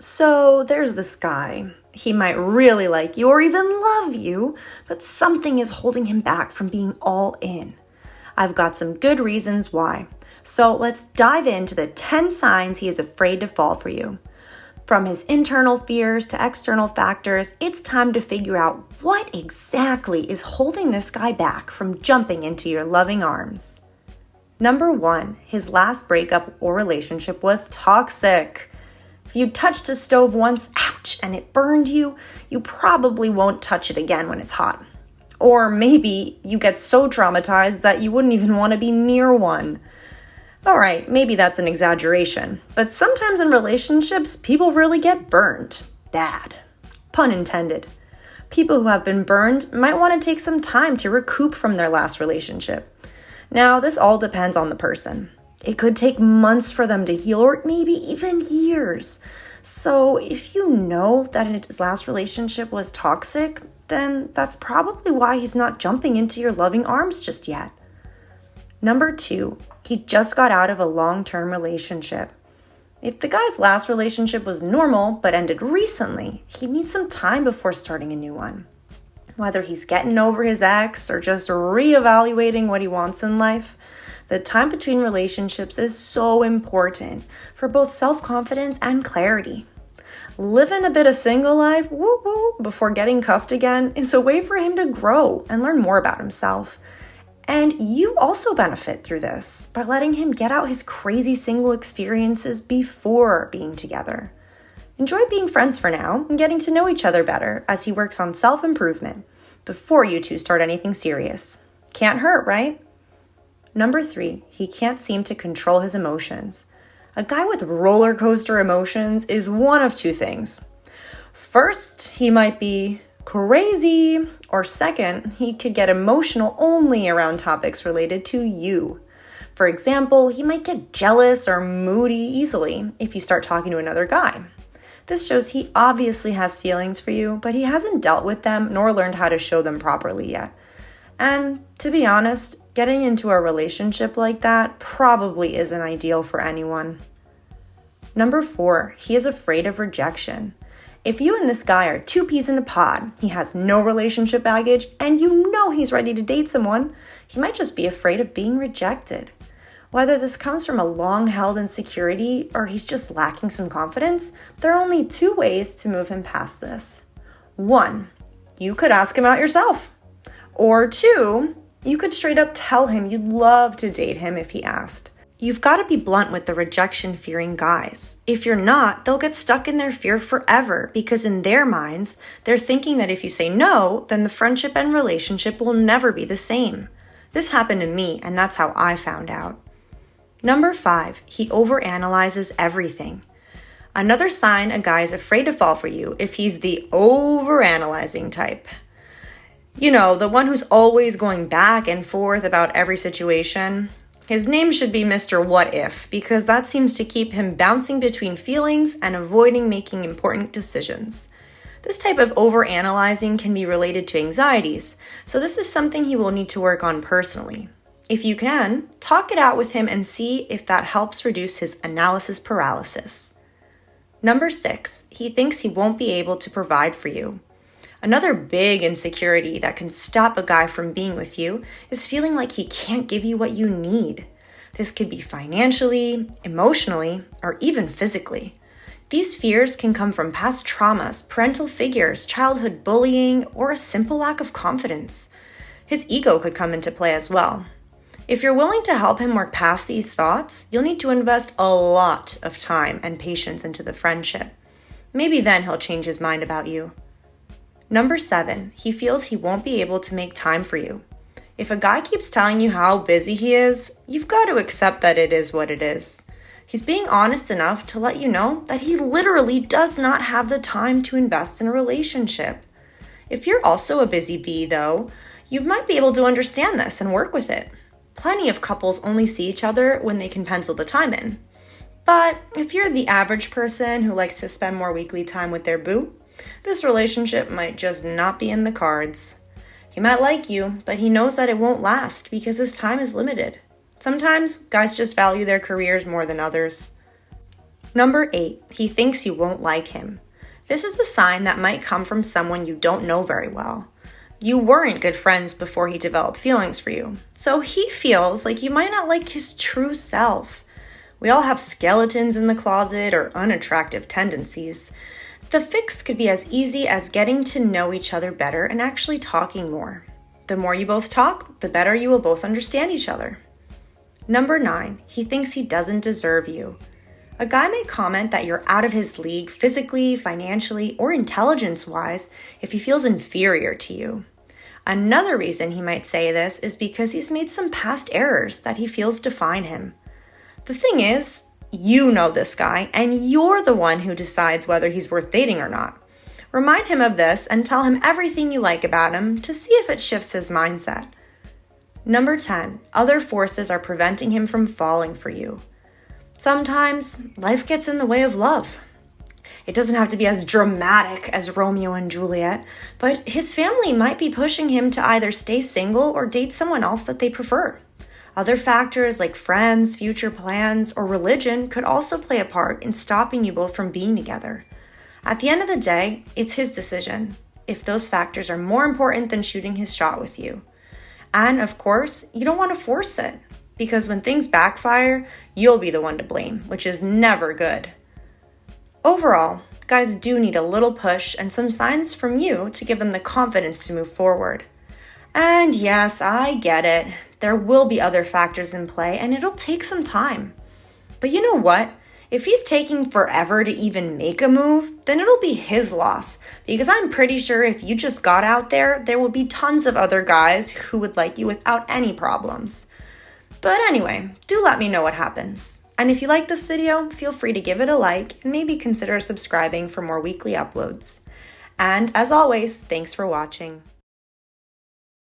So there's this guy. He might really like you or even love you, but something is holding him back from being all in. I've got some good reasons why. So let's dive into the 10 signs he is afraid to fall for you. From his internal fears to external factors, it's time to figure out what exactly is holding this guy back from jumping into your loving arms. Number 1, his last breakup or relationship was toxic. If you touched a stove once, ouch, and it burned you, you probably won't touch it again when it's hot. Or maybe you get so traumatized that you wouldn't even want to be near one. Alright, maybe that's an exaggeration, but sometimes in relationships, people really get burned. Bad. Pun intended. People who have been burned might want to take some time to recoup from their last relationship. Now, this all depends on the person. It could take months for them to heal, or maybe even years. So if you know that his last relationship was toxic, then that's probably why he's not jumping into your loving arms just yet. Number 2, he just got out of a long-term relationship. If the guy's last relationship was normal but ended recently, he needs some time before starting a new one. Whether he's getting over his ex or just reevaluating what he wants in life, the time between relationships is so important for both self-confidence and clarity. Living a bit of single life, before getting cuffed again is a way for him to grow and learn more about himself. And you also benefit through this by letting him get out his crazy single experiences before being together. Enjoy being friends for now and getting to know each other better as he works on self-improvement before you two start anything serious. Can't hurt, right? Number 3, he can't seem to control his emotions. A guy with roller coaster emotions is one of two things. First, he might be crazy, or second, he could get emotional only around topics related to you. For example, he might get jealous or moody easily if you start talking to another guy. This shows he obviously has feelings for you, but he hasn't dealt with them nor learned how to show them properly yet. And to be honest, getting into a relationship like that probably isn't ideal for anyone. Number 4, he is afraid of rejection. If you and this guy are two peas in a pod, he has no relationship baggage, and you know he's ready to date someone, he might just be afraid of being rejected. Whether this comes from a long-held insecurity or he's just lacking some confidence, there are only 2 ways to move him past this. 1, you could ask him out yourself. Or 2, you could straight up tell him you'd love to date him if he asked. You've got to be blunt with the rejection-fearing guys. If you're not, they'll get stuck in their fear forever because in their minds, they're thinking that if you say no, then the friendship and relationship will never be the same. This happened to me, and that's how I found out. Number 5, he overanalyzes everything. Another sign a guy is afraid to fall for you if he's the overanalyzing type. You know, the one who's always going back and forth about every situation. His name should be Mr. What If, because that seems to keep him bouncing between feelings and avoiding making important decisions. This type of overanalyzing can be related to anxieties, so this is something he will need to work on personally. If you can, talk it out with him and see if that helps reduce his analysis paralysis. Number 6, he thinks he won't be able to provide for you. Another big insecurity that can stop a guy from being with you is feeling like he can't give you what you need. This could be financially, emotionally, or even physically. These fears can come from past traumas, parental figures, childhood bullying, or a simple lack of confidence. His ego could come into play as well. If you're willing to help him work past these thoughts, you'll need to invest a lot of time and patience into the friendship. Maybe then he'll change his mind about you. Number 7, he feels he won't be able to make time for you. If a guy keeps telling you how busy he is, you've got to accept that it is what it is. He's being honest enough to let you know that he literally does not have the time to invest in a relationship. If you're also a busy bee, though, you might be able to understand this and work with it. Plenty of couples only see each other when they can pencil the time in. But if you're the average person who likes to spend more weekly time with their boo, this relationship might just not be in the cards. He might like you, but he knows that it won't last because his time is limited. Sometimes guys just value their careers more than others. Number 8, he thinks you won't like him. This is a sign that might come from someone you don't know very well. You weren't good friends before he developed feelings for you, so he feels like you might not like his true self. We all have skeletons in the closet or unattractive tendencies. The fix could be as easy as getting to know each other better and actually talking more. The more you both talk, the better you will both understand each other. Number 9, he thinks he doesn't deserve you. A guy may comment that you're out of his league physically, financially, or intelligence-wise if he feels inferior to you. Another reason he might say this is because he's made some past errors that he feels define him. The thing is, you know this guy, and you're the one who decides whether he's worth dating or not. Remind him of this and tell him everything you like about him to see if it shifts his mindset. Number 10, other forces are preventing him from falling for you. Sometimes life gets in the way of love. It doesn't have to be as dramatic as Romeo and Juliet, but his family might be pushing him to either stay single or date someone else that they prefer. Other factors like friends, future plans, or religion could also play a part in stopping you both from being together. At the end of the day, it's his decision, if those factors are more important than shooting his shot with you. And of course, you don't want to force it, because when things backfire, you'll be the one to blame, which is never good. Overall, guys do need a little push and some signs from you to give them the confidence to move forward. And yes, I get it. There will be other factors in play and it'll take some time. But you know what? If he's taking forever to even make a move, then it'll be his loss. Because I'm pretty sure if you just got out there, there will be tons of other guys who would like you without any problems. But anyway, do let me know what happens. And if you like this video, feel free to give it a like and maybe consider subscribing for more weekly uploads. And as always, thanks for watching.